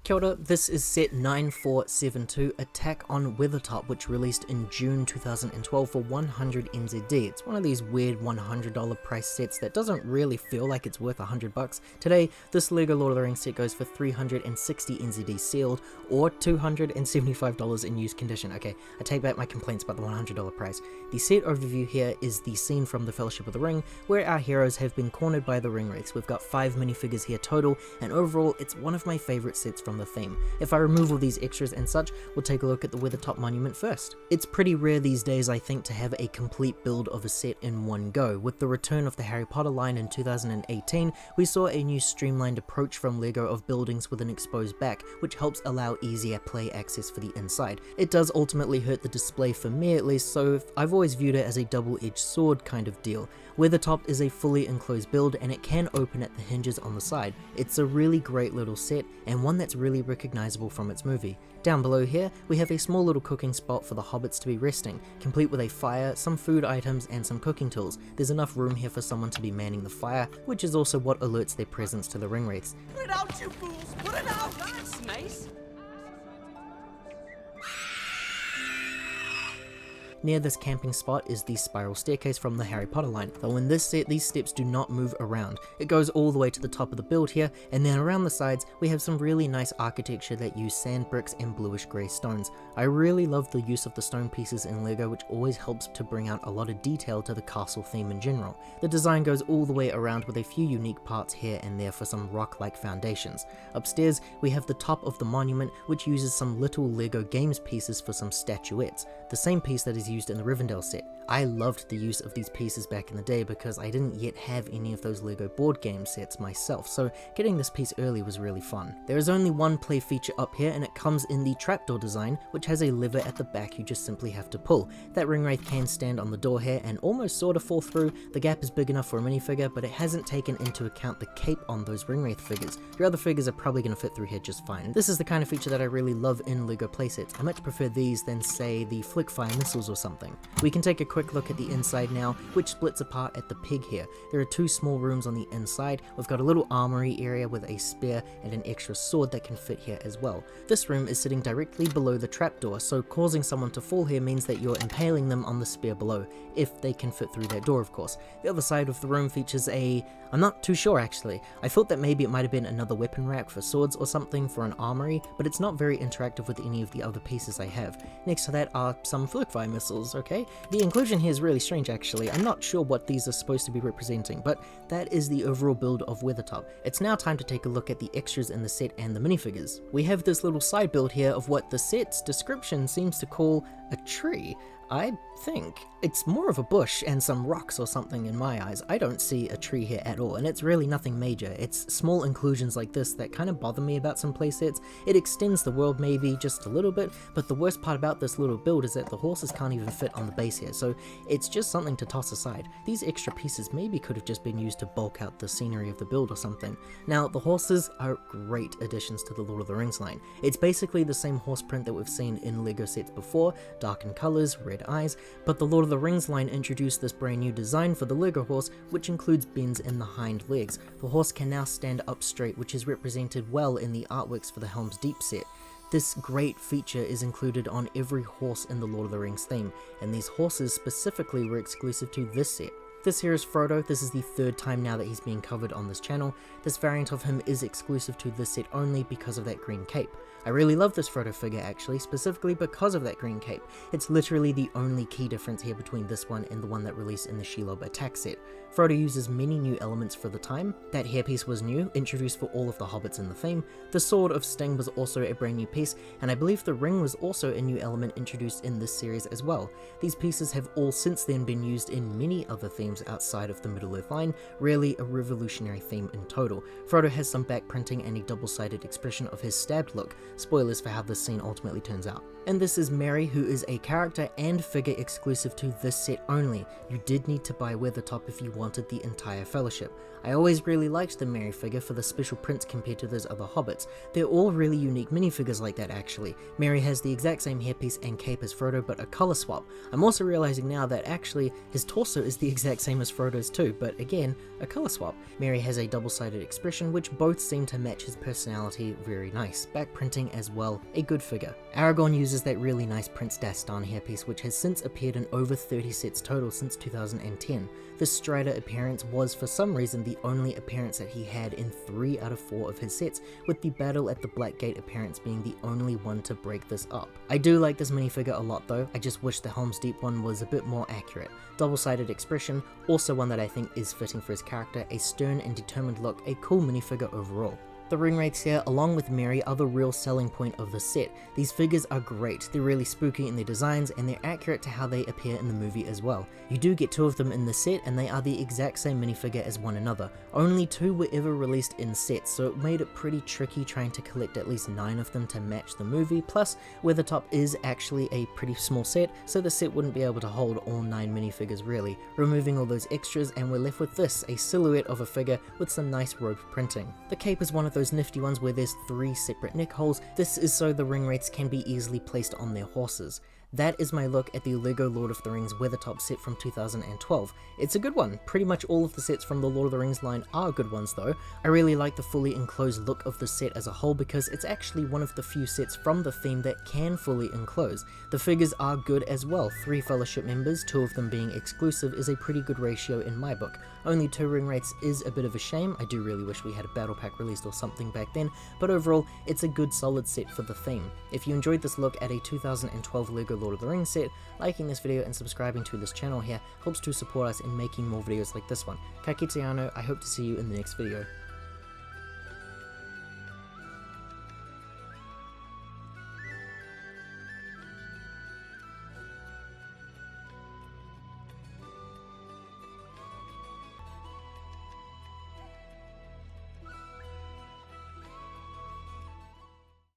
Kia ora, this is set 9472 Attack on Weathertop, which released in June 2012 for 100 NZD. It's one of these weird $100 price sets that doesn't really feel like it's worth $100. Today, this LEGO Lord of the Rings set goes for 360 NZD sealed, or $275 in used condition. Okay, I take back my complaints about the $100 price. The set overview here is the scene from the Fellowship of the Ring, where our heroes have been cornered by the Ringwraiths. We've got 5 minifigures here total, and overall, it's one of my favourite sets from the theme. If I remove all these extras and such, we'll take a look at the Weathertop monument first. It's pretty rare these days, I think, to have a complete build of a set in one go. With the return of the Harry Potter line in 2018, we saw a new streamlined approach from LEGO of buildings with an exposed back, which helps allow easier play access for the inside. It does ultimately hurt the display for me at least, so I've always viewed it as a double-edged sword kind of deal. Weathertop is a fully enclosed build and it can open at the hinges on the side. It's a really great little set and one that's really recognizable from its movie. Down below here, we have a small little cooking spot for the hobbits to be resting, complete with a fire, some food items and some cooking tools. There's enough room here for someone to be manning the fire, which is also what alerts their presence to the Ringwraiths. Put it out, you fools! Put it out! That's nice! Near this camping spot is the spiral staircase from the Harry Potter line, though in this set these steps do not move around. It goes all the way to the top of the build here, and then around the sides we have some really nice architecture that use sand bricks and bluish grey stones. I really love the use of the stone pieces in LEGO, which always helps to bring out a lot of detail to the castle theme in general. The design goes all the way around with a few unique parts here and there for some rock-like foundations. Upstairs we have the top of the monument, which uses some little LEGO games pieces for some statuettes, the same piece that is used in the Rivendell set. I loved the use of these pieces back in the day because I didn't yet have any of those LEGO board game sets myself, so getting this piece early was really fun. There is only one play feature up here and it comes in the trapdoor design, which has a lever at the back you just simply have to pull. That Ringwraith can stand on the door here and almost sort of fall through. The gap is big enough for a minifigure, but it hasn't taken into account the cape on those Ringwraith figures. Your other figures are probably going to fit through here just fine. This is the kind of feature that I really love in LEGO playsets. I much prefer these than say the flick-fire missiles or something. We can take a quick look at the inside now, which splits apart at the pig here. There are 2 small rooms on the inside. We've got a little armory area with a spear and an extra sword that can fit here as well. This room is sitting directly below the trapdoor, so causing someone to fall here means that you're impaling them on the spear below, if they can fit through that door of course. The other side of the room features I'm not too sure actually. I thought that maybe it might have been another weapon rack for swords or something for an armory, but it's not very interactive with any of the other pieces I have. Next to that are some flick-fire missiles, okay? The inclusion here is really strange actually. I'm not sure what these are supposed to be representing, but that is the overall build of Weathertop. It's now time to take a look at the extras in the set and the minifigures. We have this little side build here of what the set's description seems to call a tree. I think it's more of a bush and some rocks or something in my eyes. I don't see a tree here at all, and it's really nothing major. It's small inclusions like this that kind of bother me about some playsets. It extends the world maybe just a little bit, but the worst part about this little build is that the horses can't even fit on the base here, so it's just something to toss aside. These extra pieces maybe could have just been used to bulk out the scenery of the build or something. Now, the horses are great additions to the Lord of the Rings line. It's basically the same horse print that we've seen in LEGO sets before, darkened colours, red eyes, but the Lord of the Rings line introduced this brand new design for the LEGO horse, which includes bends in the hind legs. The horse can now stand up straight, which is represented well in the artworks for the Helm's Deep set. This great feature is included on every horse in the Lord of the Rings theme, and these horses specifically were exclusive to this set. This here is Frodo. This is the 3rd time now that he's being covered on this channel. This variant of him is exclusive to this set only because of that green cape. I really love this Frodo figure actually, specifically because of that green cape. It's literally the only key difference here between this one and the one that released in the Shelob Attack set. Frodo uses many new elements for the time. That hairpiece was new, introduced for all of the hobbits in the theme. The Sword of Sting was also a brand new piece, and I believe the ring was also a new element introduced in this series as well. These pieces have all since then been used in many other themes outside of the Middle-earth line, really a revolutionary theme in total. Frodo has some back printing and a double-sided expression of his stabbed look. Spoilers for how this scene ultimately turns out. And this is Merry, who is a character and figure exclusive to this set only. You did need to buy Weathertop if you wanted the entire Fellowship. I always really liked the Merry figure for the special prints compared to those other hobbits. They're all really unique minifigures like that actually. Merry has the exact same hairpiece and cape as Frodo, but a colour swap. I'm also realising now that actually his torso is the exact same as Frodo's too, but again, a colour swap. Merry has a double-sided expression which both seem to match his personality very nice. Back printing as well, a good figure. Aragorn uses that really nice Prince Dastan hairpiece which has since appeared in over 30 sets total since 2010. This Strider appearance was for some reason the only appearance that he had in 3 out of 4 of his sets, with the Battle at the Blackgate appearance being the only one to break this up. I do like this minifigure a lot though, I just wish the Helm's Deep one was a bit more accurate. Double-sided expression, also one that I think is fitting for his character, a stern and determined look, a cool minifigure overall. The Ringwraiths here, along with Merry, are the real selling point of the set. These figures are great, they're really spooky in their designs and they're accurate to how they appear in the movie as well. You do get 2 of them in the set and they are the exact same minifigure as one another. Only 2 were ever released in sets, so it made it pretty tricky trying to collect at least 9 of them to match the movie, plus Weathertop is actually a pretty small set, so the set wouldn't be able to hold all 9 minifigures really. Removing all those extras and we're left with this, a silhouette of a figure with some nice rope printing. The cape is one of those nifty ones where there's 3 separate neck holes. This is so the Ringwraiths can be easily placed on their horses. That is my look at the LEGO Lord of the Rings Weathertop set from 2012. It's a good one. Pretty much all of the sets from the Lord of the Rings line are good ones though. I really like the fully enclosed look of the set as a whole because it's actually one of the few sets from the theme that can fully enclose. The figures are good as well. 3 Fellowship members, 2 of them being exclusive, is a pretty good ratio in my book. Only 2 Ringwraiths is a bit of a shame. I do really wish we had a battle pack released or something back then, but overall it's a good solid set for the theme. If you enjoyed this look at a 2012 LEGO Lord of the Rings set, liking this video and subscribing to this channel here helps to support us in making more videos like this one. Ka kite anō, I hope to see you in the next video.